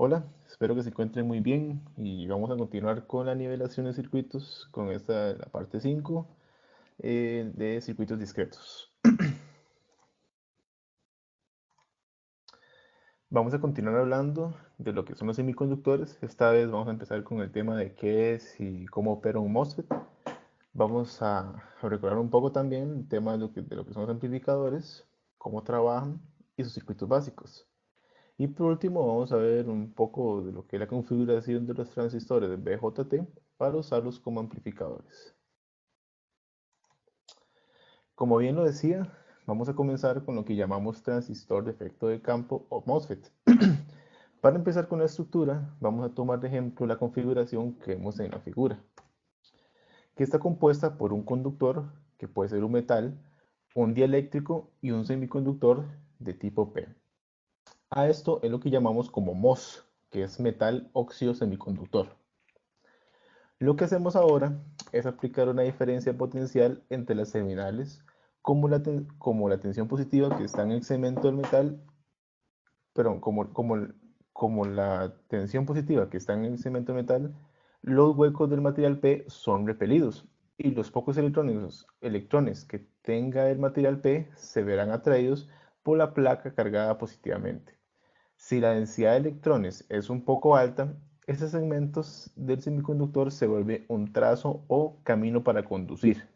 Hola, espero que se encuentren muy bien y vamos a continuar con la nivelación de circuitos con la parte 5 de circuitos discretos. Vamos a continuar hablando de lo que son los semiconductores. Esta vez vamos a empezar con el tema de qué es y cómo opera un MOSFET. Vamos a recordar un poco también el tema de lo que son los amplificadores, cómo trabajan y sus circuitos básicos. Y por último vamos a ver un poco de lo que es la configuración de los transistores de BJT para usarlos como amplificadores. Como bien lo decía, vamos a comenzar con lo que llamamos transistor de efecto de campo o MOSFET. Para empezar con la estructura, vamos a tomar de ejemplo la configuración que vemos en la figura, que está compuesta por un conductor, que puede ser un metal, un dieléctrico y un semiconductor de tipo P. A esto es lo que llamamos como MOS, que es metal óxido semiconductor. Lo que hacemos ahora es aplicar una diferencia potencial entre las terminales, como la tensión positiva que está en el segmento del metal, perdón, como la tensión positiva que está en el segmento del metal, los huecos del material P son repelidos y los pocos electrones que tenga el material P se verán atraídos por la placa cargada positivamente. Si la densidad de electrones es un poco alta, estos segmentos del semiconductor se vuelve un trazo o camino para conducir.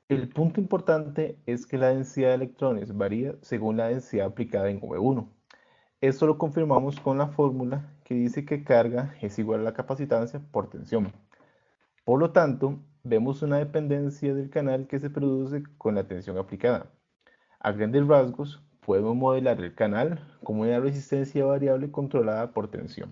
El punto importante es que la densidad de electrones varía según la densidad aplicada en V1. Esto lo confirmamos con la fórmula que dice que carga es igual a la capacitancia por tensión. Por lo tanto, vemos una dependencia del canal que se produce con la tensión aplicada. A grandes rasgos, podemos modelar el canal como una resistencia variable controlada por tensión.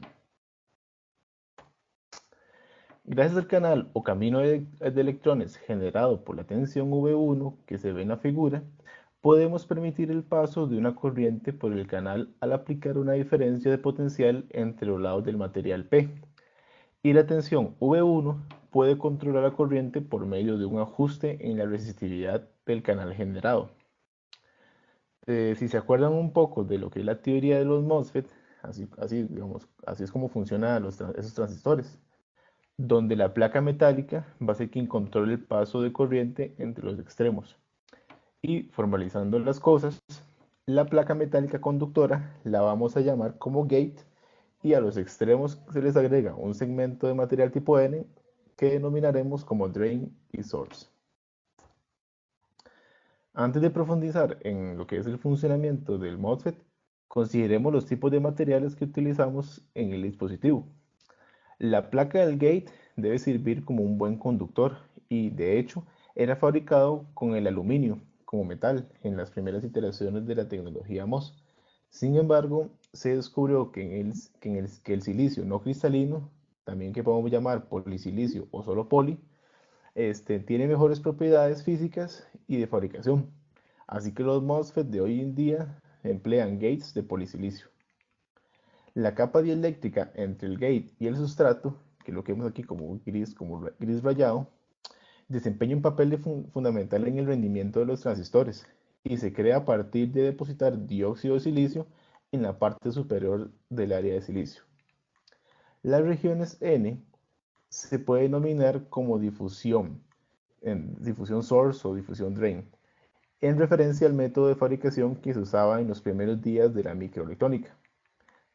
Gracias al canal o camino de electrones generado por la tensión V1 que se ve en la figura, podemos permitir el paso de una corriente por el canal al aplicar una diferencia de potencial entre los lados del material P. Y la tensión V1 puede controlar la corriente por medio de un ajuste en la resistividad del canal generado. Si se acuerdan un poco de lo que es la teoría de los MOSFET, así es como funcionan esos transistores, donde la placa metálica va a ser quien controle el paso de corriente entre los extremos. Y formalizando las cosas, la placa metálica conductora la vamos a llamar como gate y a los extremos se les agrega un segmento de material tipo N que denominaremos como drain y source. Antes de profundizar en lo que es el funcionamiento del MOSFET, consideremos los tipos de materiales que utilizamos en el dispositivo. La placa del gate debe servir como un buen conductor y, de hecho, era fabricado con el aluminio como metal en las primeras iteraciones de la tecnología MOS. Sin embargo, se descubrió que el silicio no cristalino, también que podemos llamar polisilicio o solo poli, tiene mejores propiedades físicas y de fabricación. Así que los MOSFET de hoy en día emplean gates de polisilicio. La capa dieléctrica entre el gate y el sustrato, que es lo que vemos aquí como gris rayado, desempeña un papel fundamental en el rendimiento de los transistores y se crea a partir de depositar dióxido de silicio en la parte superior del área de silicio. Las regiones N se puede denominar como difusión source o difusión drain, en referencia al método de fabricación que se usaba en los primeros días de la microelectrónica.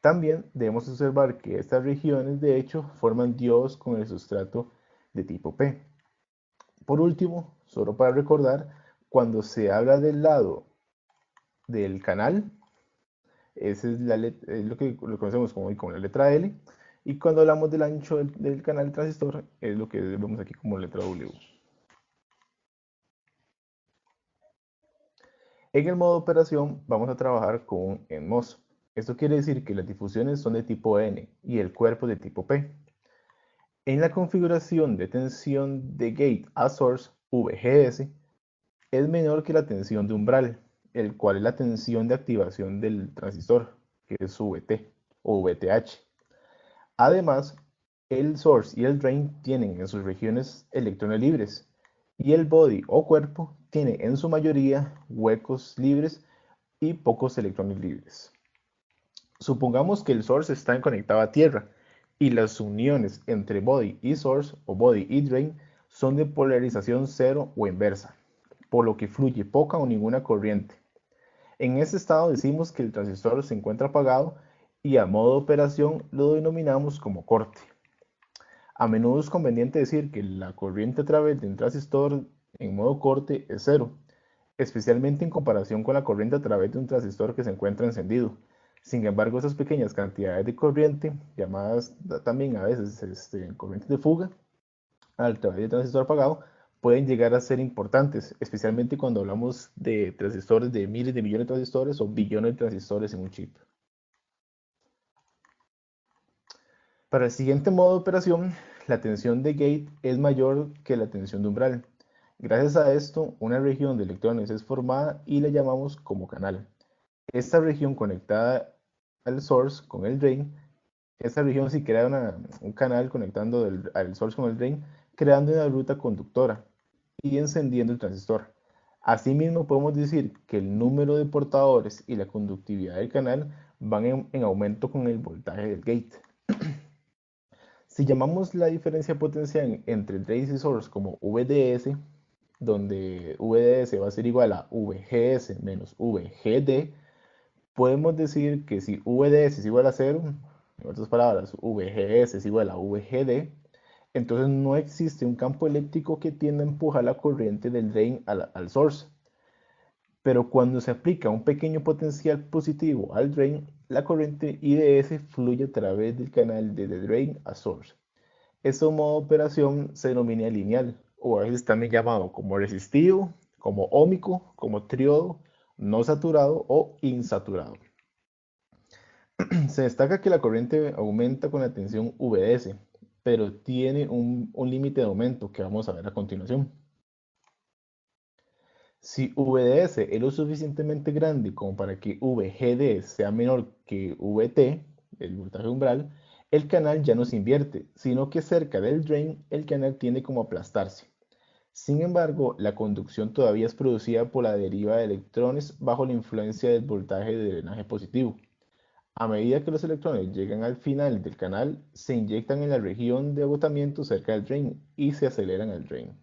También debemos observar que estas regiones de hecho forman diodos con el sustrato de tipo P. Por último, solo para recordar, cuando se habla del lado del canal, esa es lo que lo conocemos como la letra L, y cuando hablamos del ancho del canal transistor, es lo que vemos aquí como letra W. En el modo de operación vamos a trabajar con un NMOS. Esto quiere decir que las difusiones son de tipo N y el cuerpo de tipo P. En la configuración de tensión de gate a source VGS es menor que la tensión de umbral, el cual es la tensión de activación del transistor, que es VT o VTH. Además, el source y el drain tienen en sus regiones electrones libres y el body o cuerpo tiene en su mayoría huecos libres y pocos electrones libres. Supongamos que el source está conectado a tierra y las uniones entre body y source o body y drain son de polarización cero o inversa, por lo que fluye poca o ninguna corriente. En ese estado decimos que el transistor se encuentra apagado y a modo de operación lo denominamos como corte. A menudo es conveniente decir que la corriente a través de un transistor en modo corte es cero, especialmente en comparación con la corriente a través de un transistor que se encuentra encendido. Sin embargo, esas pequeñas cantidades de corriente, llamadas también a veces corrientes de fuga, a través del transistor apagado, pueden llegar a ser importantes, especialmente cuando hablamos de transistores de miles de millones de transistores o billones de transistores en un chip. Para el siguiente modo de operación, la tensión de gate es mayor que la tensión de umbral. Gracias a esto, una región de electrones es formada y la llamamos como canal. Esta región conectada al source con el drain, esta región sí crea un canal conectando al source con el drain, creando una ruta conductora y encendiendo el transistor. Asimismo, podemos decir que el número de portadores y la conductividad del canal van en aumento con el voltaje del gate. Si llamamos la diferencia potencial entre drain y source como VDS, donde VDS va a ser igual a VGS menos VGD, podemos decir que si VDS es igual a 0, en otras palabras, VGS es igual a VGD, entonces no existe un campo eléctrico que tienda a empujar la corriente del drain al source. Pero cuando se aplica un pequeño potencial positivo al drain, la corriente IDS fluye a través del canal desde drain a source. Este modo de operación se denomina lineal, o a veces también llamado como resistivo, como óhmico, como triodo, no saturado o insaturado. Se destaca que la corriente aumenta con la tensión VDS, pero tiene un límite de aumento que vamos a ver a continuación. Si VDS es lo suficientemente grande como para que VGD sea menor que VT, el voltaje umbral, el canal ya no se invierte, sino que cerca del drain el canal tiende como a aplastarse. Sin embargo, la conducción todavía es producida por la deriva de electrones bajo la influencia del voltaje de drenaje positivo. A medida que los electrones llegan al final del canal, se inyectan en la región de agotamiento cerca del drain y se aceleran al drain.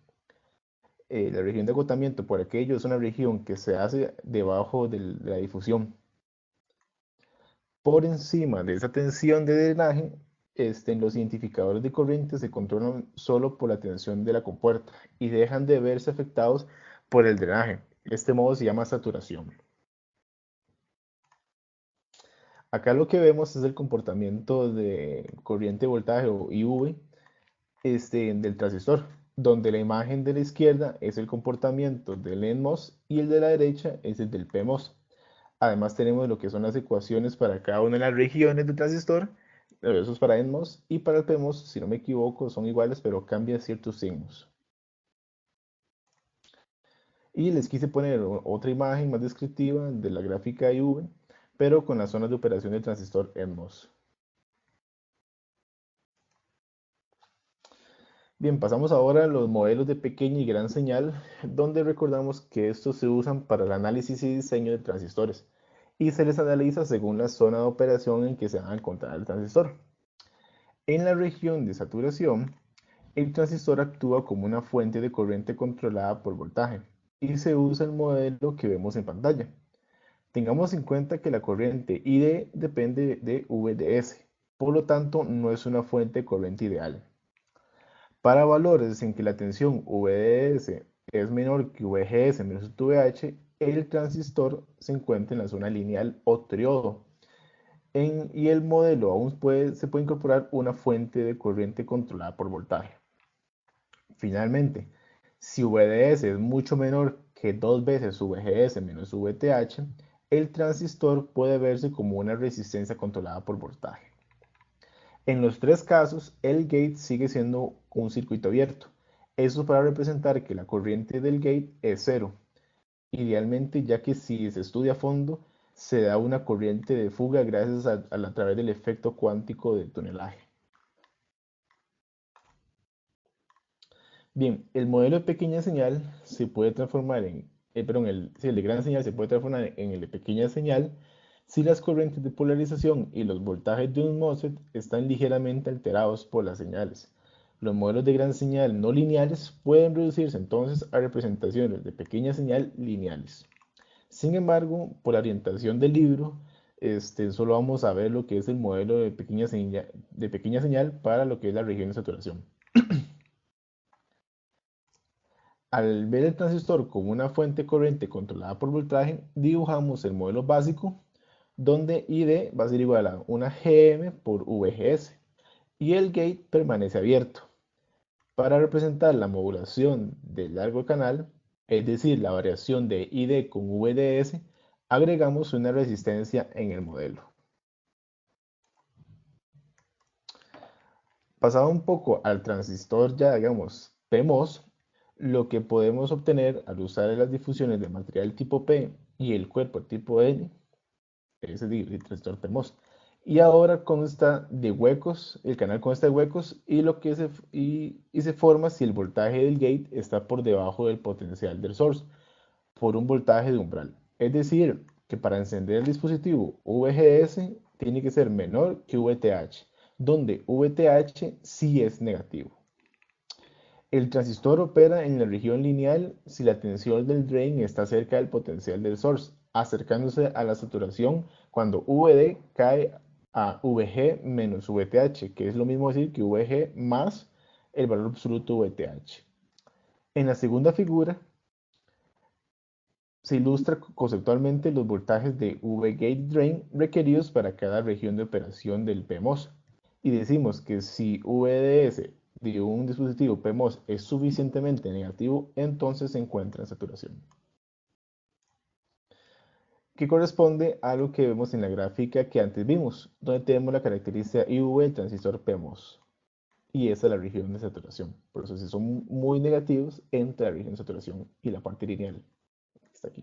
La región de agotamiento por aquello es una región que se hace debajo de la difusión. Por encima de esa tensión de drenaje, los identificadores de corriente se controlan solo por la tensión de la compuerta y dejan de verse afectados por el drenaje. Este modo se llama saturación. Acá lo que vemos es el comportamiento de corriente voltaje o IV del transistor, donde la imagen de la izquierda es el comportamiento del NMOS y el de la derecha es el del PMOS. Además tenemos lo que son las ecuaciones para cada una de las regiones del transistor, eso es para NMOS y para el PMOS, si no me equivoco, son iguales pero cambian ciertos signos. Y les quise poner otra imagen más descriptiva de la gráfica IV, pero con las zonas de operación del transistor NMOS. Bien, pasamos ahora a los modelos de pequeña y gran señal, donde recordamos que estos se usan para el análisis y diseño de transistores y se les analiza según la zona de operación en que se va a encontrar el transistor. En la región de saturación, el transistor actúa como una fuente de corriente controlada por voltaje y se usa el modelo que vemos en pantalla. Tengamos en cuenta que la corriente ID depende de VDS, por lo tanto no es una fuente de corriente ideal. Para valores en que la tensión VDS es menor que VGS menos VH, el transistor se encuentra en la zona lineal o triodo. Y el modelo aún se puede incorporar una fuente de corriente controlada por voltaje. Finalmente, si VDS es mucho menor que 2 veces VGS menos VTH, el transistor puede verse como una resistencia controlada por voltaje. En los tres casos, el gate sigue siendo un circuito abierto. Eso es para representar que la corriente del gate es cero. Idealmente, ya que si se estudia a fondo, se da una corriente de fuga gracias a través del efecto cuántico de tunelaje. Bien, el modelo de pequeña señal se puede transformar en, perdón, el de gran señal se puede transformar en el de pequeña señal si las corrientes de polarización y los voltajes de un MOSFET están ligeramente alterados por las señales. Los modelos de gran señal no lineales pueden reducirse entonces a representaciones de pequeña señal lineales. Sin embargo, por la orientación del libro, solo vamos a ver lo que es el modelo de pequeña señal para lo que es la región de saturación. Al ver el transistor como una fuente corriente controlada por voltaje, dibujamos el modelo básico, donde ID va a ser igual a una GM por VGS, y el gate permanece abierto. Para representar la modulación del largo canal, es decir, la variación de ID con VDS, agregamos una resistencia en el modelo. Pasado un poco al transistor ya, digamos, PMOS, lo que podemos obtener al usar las difusiones de material tipo P y el cuerpo tipo N, es decir, el transistor PMOS. Y ahora consta de huecos, el canal consta de huecos y se forma si el voltaje del gate está por debajo del potencial del source, por un voltaje de umbral. Es decir, que para encender el dispositivo VGS tiene que ser menor que VTH, donde VTH sí es negativo. El transistor opera en la región lineal si la tensión del drain está cerca del potencial del source, acercándose a la saturación cuando VD cae a VG menos VTH, que es lo mismo decir que VG más el valor absoluto VTH. En la segunda figura se ilustra conceptualmente los voltajes de V-gate drain requeridos para cada región de operación del PMOS. Y decimos que si VDS de un dispositivo PMOS es suficientemente negativo, entonces se encuentra en saturación. Que corresponde a lo que vemos en la gráfica que antes vimos, donde tenemos la característica IV del transistor PMOS. Y esa es la región de saturación. Por eso si son muy negativos, entra la región de saturación y la parte lineal está aquí.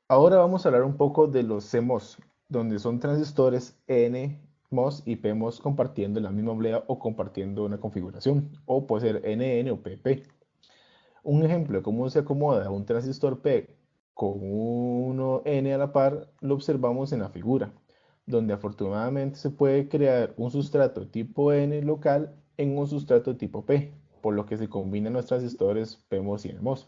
Ahora vamos a hablar un poco de los CMOS, donde son transistores NMOS y PMOS compartiendo la misma oblea o compartiendo una configuración, o puede ser NN o PP. Un ejemplo de cómo se acomoda un transistor P con uno N a la par lo observamos en la figura, donde afortunadamente se puede crear un sustrato tipo N local en un sustrato tipo P, por lo que se combinan los transistores PMOS y NMOS.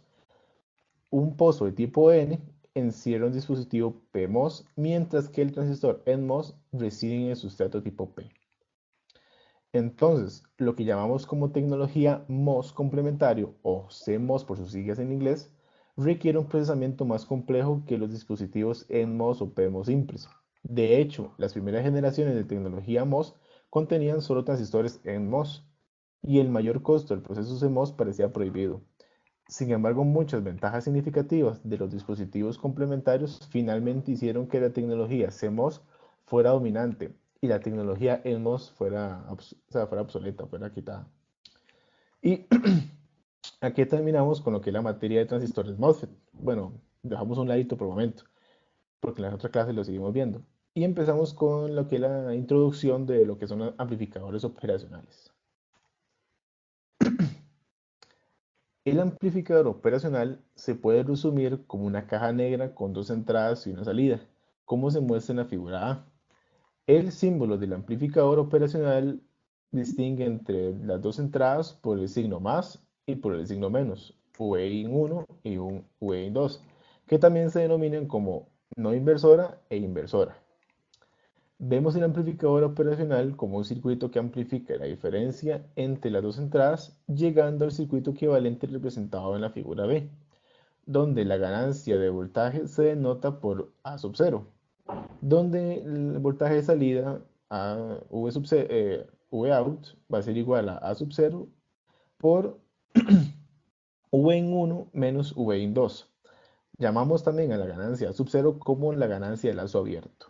Un pozo de tipo N encierra un dispositivo PMOS, mientras que el transistor NMOS reside en el sustrato tipo P. Entonces, lo que llamamos como tecnología MOS complementario, o CMOS por sus siglas en inglés, requiere un procesamiento más complejo que los dispositivos NMOS o PMOS simples. De hecho, las primeras generaciones de tecnología MOS contenían solo transistores NMOS, y el mayor costo del proceso CMOS parecía prohibido. Sin embargo, muchas ventajas significativas de los dispositivos complementarios finalmente hicieron que la tecnología CMOS fuera dominante y la tecnología NMOS fuera obsoleta, fuera quitada. Y aquí terminamos con lo que es la materia de transistores MOSFET. Bueno, dejamos un ladito por el momento, porque en las otras clases lo seguimos viendo. Y empezamos con lo que es la introducción de lo que son los amplificadores operacionales. El amplificador operacional se puede resumir como una caja negra con dos entradas y una salida, como se muestra en la figura A. El símbolo del amplificador operacional distingue entre las dos entradas por el signo más y por el signo menos, VIN1 y un VIN2, que también se denominan como no inversora e inversora. Vemos el amplificador operacional como un circuito que amplifica la diferencia entre las dos entradas, llegando al circuito equivalente representado en la figura B, donde la ganancia de voltaje se denota por A sub 0, donde el voltaje de salida a V out va a ser igual a sub 0 por V in 1 menos V in 2. Llamamos también a la ganancia A sub 0 como la ganancia de lazo abierto.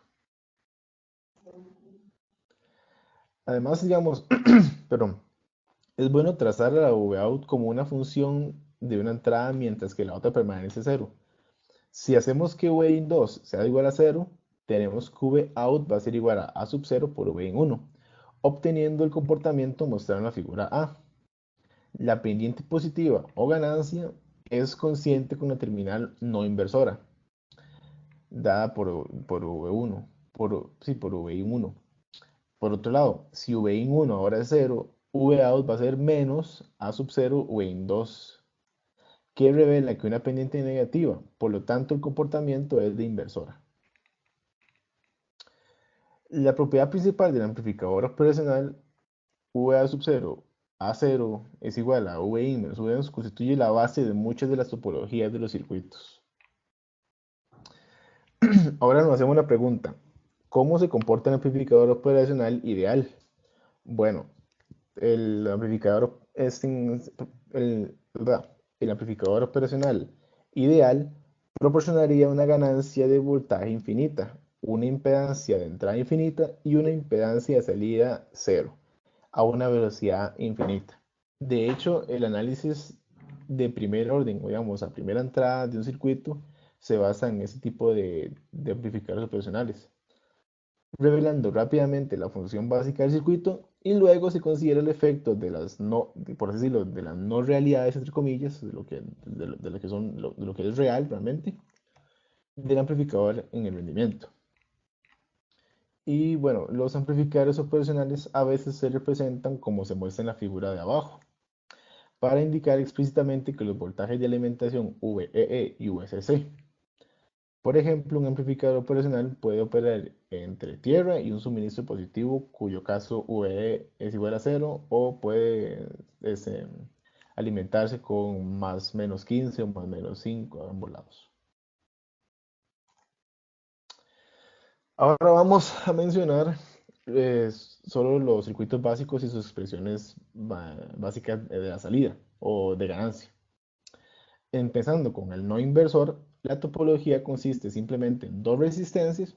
Además, digamos, perdón, es bueno trazar a la Vout como una función de una entrada mientras que la otra permanece 0. Si hacemos que V2 sea igual a 0, tenemos que Vout va a ser igual a sub 0 por V1, obteniendo el comportamiento mostrado en la figura A. La pendiente positiva o ganancia es consciente con la terminal no inversora. dada por V1, sí, por V1. Por otro lado, si V1 ahora es cero, Vout va a ser menos A sub 0 V2, que revela que una pendiente es negativa, por lo tanto el comportamiento es de inversora. La propiedad principal del amplificador operacional VA sub 0 a 0 es igual a V inverso V2 constituye la base de muchas de las topologías de los circuitos. Ahora nos hacemos la pregunta, ¿cómo se comporta el amplificador operacional ideal? Bueno, el amplificador, el amplificador operacional ideal proporcionaría una ganancia de voltaje infinita, una impedancia de entrada infinita y una impedancia de salida cero, a una velocidad infinita. De hecho, el análisis de primer orden, o digamos, a primera entrada de un circuito, se basa en ese tipo de amplificadores operacionales, revelando rápidamente la función básica del circuito y luego se considera el efecto de las no, por así decirlo, de las no realidades, entre comillas, de lo que son, de lo que es real realmente, del amplificador en el rendimiento. Y bueno, los amplificadores operacionales a veces se representan como se muestra en la figura de abajo, para indicar explícitamente que los voltajes de alimentación VEE y VCC. Por ejemplo, un amplificador operacional puede operar entre tierra y un suministro positivo, cuyo caso VE es igual a cero, o puede alimentarse con más menos 15 o más menos 5 a ambos lados. Ahora vamos a mencionar solo los circuitos básicos y sus expresiones básicas de la salida o de ganancia. Empezando con el no inversor, la topología consiste simplemente en dos resistencias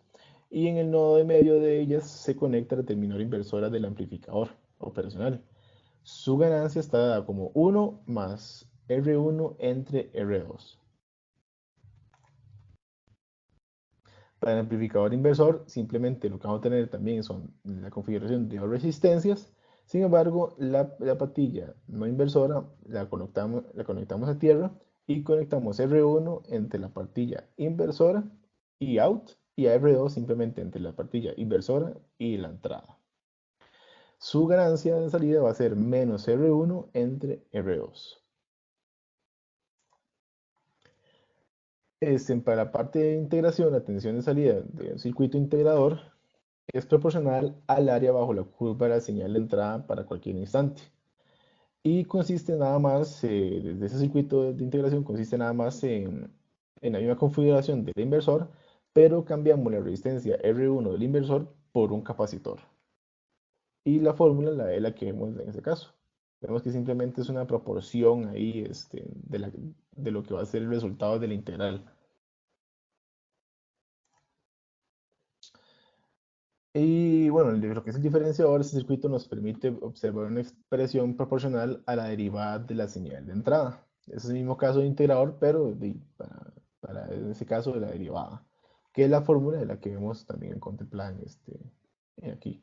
y en el nodo de medio de ellas se conecta la terminal inversora del amplificador operacional. Su ganancia está dada como 1 más R1 entre R2. Para el amplificador inversor, simplemente lo que vamos a tener también son la configuración de dos resistencias. Sin embargo, la patilla no inversora la conectamos a tierra y conectamos R1 entre la patilla inversora y out y a R2 simplemente entre la patilla inversora y la entrada. Su ganancia de salida va a ser menos R1 entre R2. Para la parte de integración, la tensión de salida de un circuito integrador es proporcional al área bajo la curva de la señal de entrada para cualquier instante. Y consiste nada más, desde ese circuito de integración, consiste nada más en la misma configuración del inversor, pero cambiamos la resistencia R1 del inversor por un capacitor. Y la fórmula es la que vemos en este caso. Vemos que simplemente es una proporción ahí de lo que va a ser el resultado de la integral. Y bueno, lo que es el diferenciador, este circuito nos permite observar una expresión proporcional a la derivada de la señal de entrada. Es el mismo caso de integrador, pero para en ese caso de la derivada, que es la fórmula de la que vemos también contemplada aquí.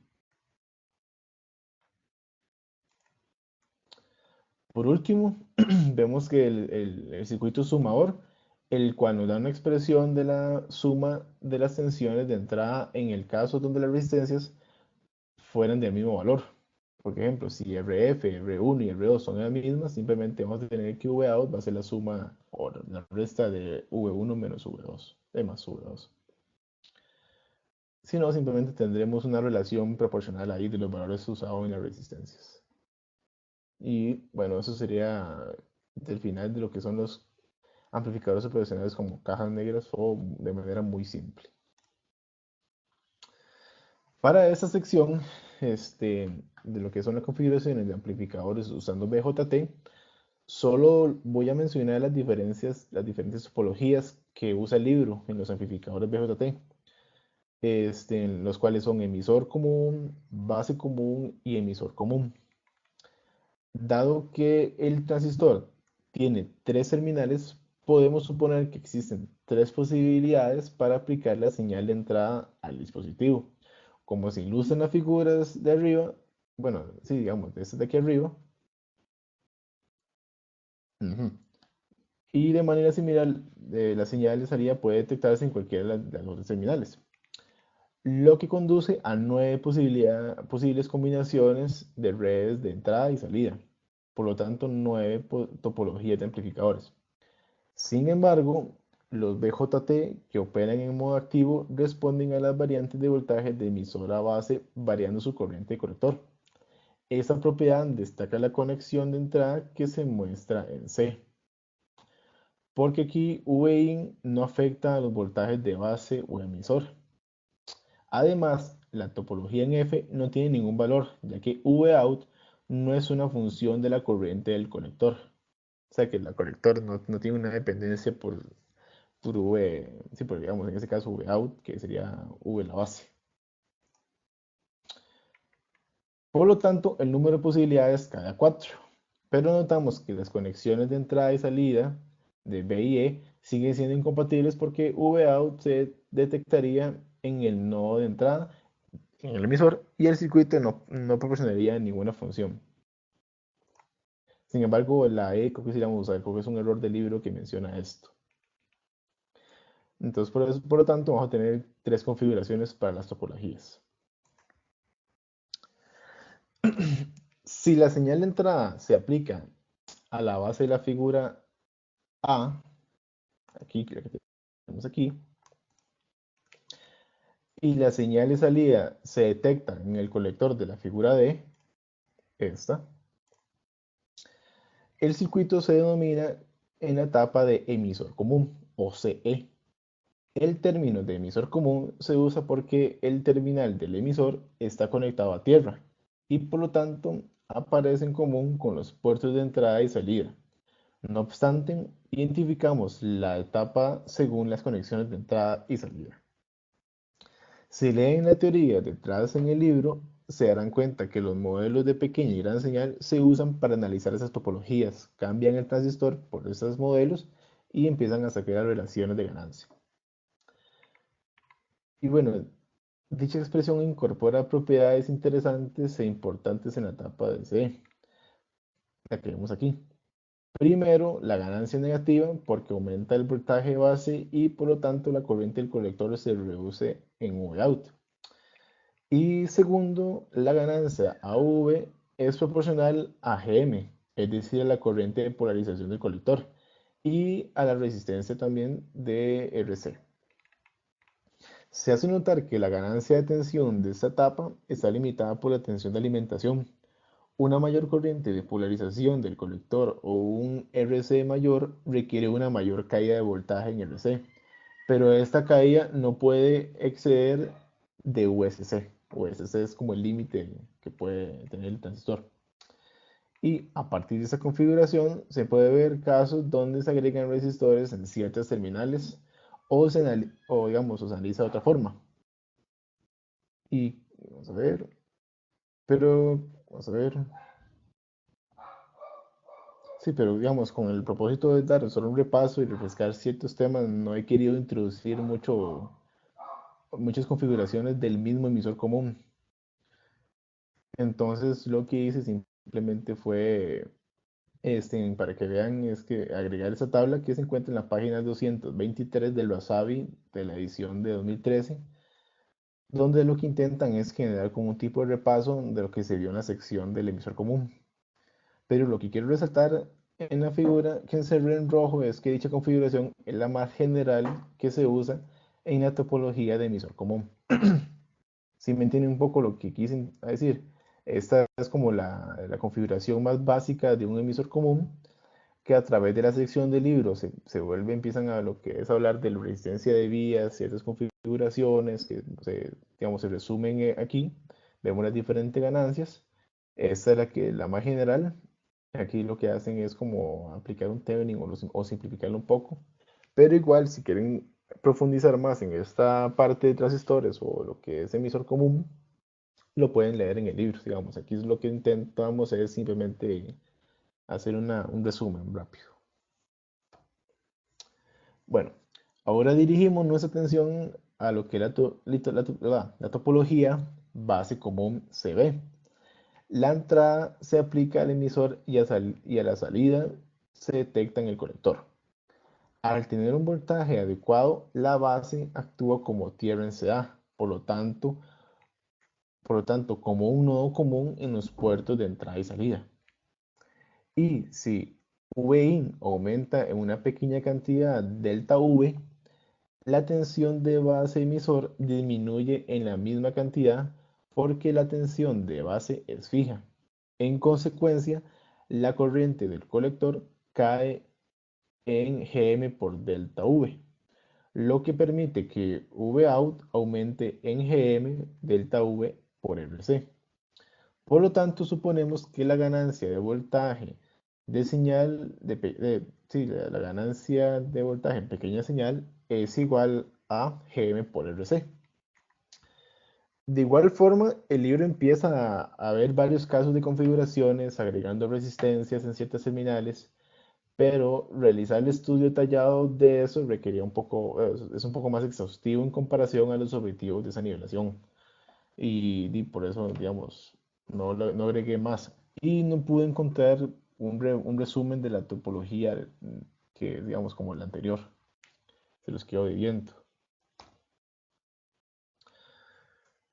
Por último, vemos que el circuito sumador, el cual nos da una expresión de la suma de las tensiones de entrada en el caso donde las resistencias fueran del mismo valor. Por ejemplo, si RF, R1 y R2 son las mismas, simplemente vamos a tener que Vout va a ser la suma o la resta de V1 menos V2, de más V2. Si no, simplemente tendremos una relación proporcional ahí de los valores usados en las resistencias. Y bueno, eso sería del final de lo que son los amplificadores operacionales como cajas negras o de manera muy simple. Para esta sección de lo que son las configuraciones de amplificadores usando BJT, solo voy a mencionar las diferentes topologías que usa el libro en los amplificadores BJT, los cuales son emisor común, base común y emisor común. Dado que el transistor tiene tres terminales, podemos suponer que existen tres posibilidades para aplicar la señal de entrada al dispositivo. Como se ilustran las figuras de arriba, bueno, sí, digamos, de este de aquí arriba. Ujú. Y de manera similar, la señal de salida puede detectarse en cualquiera de las otras terminales, lo que conduce a 9 posibles combinaciones de redes de entrada y salida. Por lo tanto, 9 topologías de amplificadores. Sin embargo, los BJT que operan en modo activo responden a las variantes de voltaje de emisor a base variando su corriente de colector. Esta propiedad destaca la conexión de entrada que se muestra en C, porque aquí Vin no afecta a los voltajes de base o emisor. Además, la topología en F no tiene ningún valor, ya que Vout no es una función de la corriente del colector. O sea que el colector no tiene una dependencia por V, sí, por, digamos, en este caso Vout, que sería V la base. Por lo tanto, el número de posibilidades cae a 4. Pero notamos que las conexiones de entrada y salida de B y E siguen siendo incompatibles porque Vout se detectaría en el nodo de entrada, en el emisor, y el circuito no proporcionaría ninguna función. Sin embargo, la E creo que sí la vamos a usar, creo que es un error del libro que menciona esto. Entonces, por lo tanto, vamos a tener 3 configuraciones para las topologías. Si la señal de entrada se aplica a la base de la figura A, aquí, que tenemos aquí, y la señal de salida se detecta en el colector de la figura D, esta, el circuito se denomina en la etapa de emisor común, o CE. El término de emisor común se usa porque el terminal del emisor está conectado a tierra y por lo tanto aparece en común con los puertos de entrada y salida. No obstante, identificamos la etapa según las conexiones de entrada y salida. Si leen la teoría detrás en el libro, se darán cuenta que los modelos de pequeña y gran señal se usan para analizar esas topologías, cambian el transistor por esos modelos y empiezan a sacar relaciones de ganancia. Y bueno, dicha expresión incorpora propiedades interesantes e importantes en la etapa de C, la que vemos aquí. Primero, la ganancia negativa porque aumenta el voltaje base y por lo tanto la corriente del colector se reduce en Vout. Y segundo, la ganancia AV es proporcional a Gm, es decir, a la corriente de polarización del colector y a la resistencia también de RC. Se hace notar que la ganancia de tensión de esta etapa está limitada por la tensión de alimentación. Una mayor corriente de polarización del colector o un RC mayor requiere una mayor caída de voltaje en RC, pero esta caída no puede exceder de USC. USC es como el límite que puede tener el transistor. Y a partir de esa configuración se puede ver casos donde se agregan resistores en ciertas terminales o digamos, se analiza de otra forma. Y vamos a ver, pero vamos a ver. Sí, pero digamos, con el propósito de dar solo un repaso y refrescar ciertos temas, no he querido introducir muchas configuraciones del mismo emisor común. Entonces, lo que hice simplemente fue, para que vean, es que agregar esa tabla que se encuentra en la página 223 del Wasabi de la edición de 2013, donde lo que intentan es generar como un tipo de repaso de lo que se vio en la sección del emisor común. Pero lo que quiero resaltar en la figura que se ve en rojo es que dicha configuración es la más general que se usa en la topología de emisor común. Si me entienden un poco lo que quise decir, esta es como la configuración más básica de un emisor común que a través de la sección de libros empiezan a lo que es hablar de la resistencia de vías, ciertas configuraciones que digamos, se resumen aquí, vemos las diferentes ganancias. Esta es la más general. Aquí lo que hacen es como aplicar un Thevenin o simplificarlo un poco. Pero igual, si quieren profundizar más en esta parte de transistores o lo que es emisor común, lo pueden leer en el libro, digamos. Aquí es lo que intentamos es simplemente hacer un resumen rápido. Bueno, ahora dirigimos nuestra atención a lo que es la topología base común CB. La entrada se aplica al emisor y a la salida se detecta en el colector. Al tener un voltaje adecuado, la base actúa como tierra en CA, por lo tanto, como un nodo común en los puertos de entrada y salida. Y si Vin aumenta en una pequeña cantidad delta V, la tensión de base emisor disminuye en la misma cantidad porque la tensión de base es fija. En consecuencia, la corriente del colector cae en Gm por delta V, lo que permite que Vout aumente en Gm delta V por Rc. Por lo tanto, suponemos que la ganancia de voltaje de señal, sí, la ganancia de voltaje en pequeña señal es igual a Gm por Rc. De igual forma, el libro empieza a ver varios casos de configuraciones, agregando resistencias en ciertas terminales, pero realizar el estudio detallado de eso requería es un poco más exhaustivo en comparación a los objetivos de esa nivelación. Y por eso, digamos, no agregué más. Y no pude encontrar un resumen de la topología que, digamos, como el anterior. Se los quedo debiendo.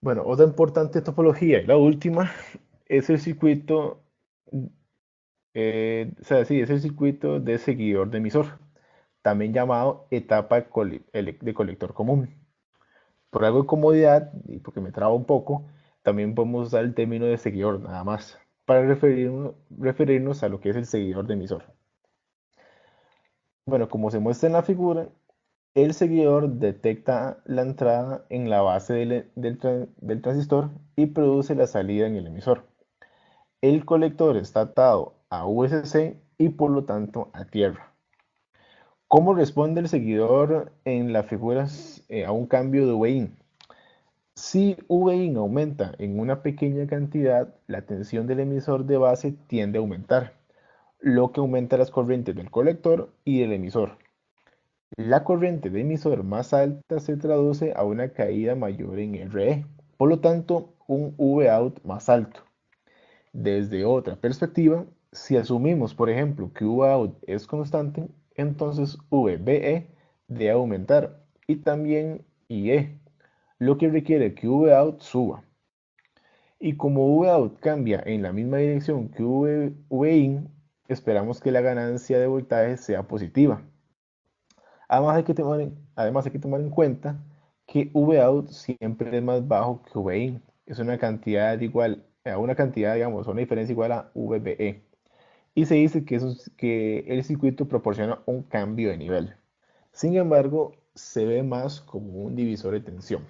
Bueno, otra importante topología, y la última, es el circuito, o sea, sí, es el circuito de seguidor de emisor, también llamado etapa de colector común. Por algo de comodidad, y porque me traba un poco, también podemos usar el término de seguidor nada más, para referirnos a lo que es el seguidor de emisor. Bueno, como se muestra en la figura, el seguidor detecta la entrada en la base del transistor y produce la salida en el emisor. El colector está atado a VCC y por lo tanto a tierra. ¿Cómo responde el seguidor en la figura a un cambio de Vin? Si Vin aumenta en una pequeña cantidad, la tensión del emisor de base tiende a aumentar, lo que aumenta las corrientes del colector y del emisor. La corriente de emisor más alta se traduce a una caída mayor en Re, por lo tanto, un Vout más alto. Desde otra perspectiva, si asumimos, por ejemplo, que Vout es constante, entonces VBE debe aumentar y también IE, lo que requiere que Vout suba. Y como Vout cambia en la misma dirección que Vin, esperamos que la ganancia de voltaje sea positiva. Además hay que tomar en cuenta que Vout siempre es más bajo que Vin. Es una cantidad igual a una cantidad, digamos, una diferencia igual a VBE. Y se dice que el circuito proporciona un cambio de nivel. Sin embargo, se ve más como un divisor de tensión.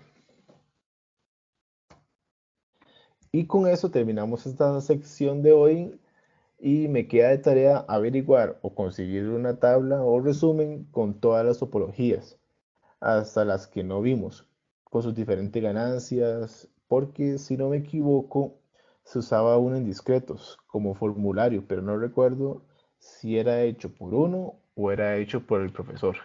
Y con eso terminamos esta sección de hoy y me queda de tarea averiguar o conseguir una tabla o resumen con todas las topologías, hasta las que no vimos, con sus diferentes ganancias, porque si no me equivoco, se usaba uno en discretos como formulario, pero no recuerdo si era hecho por uno o era hecho por el profesor.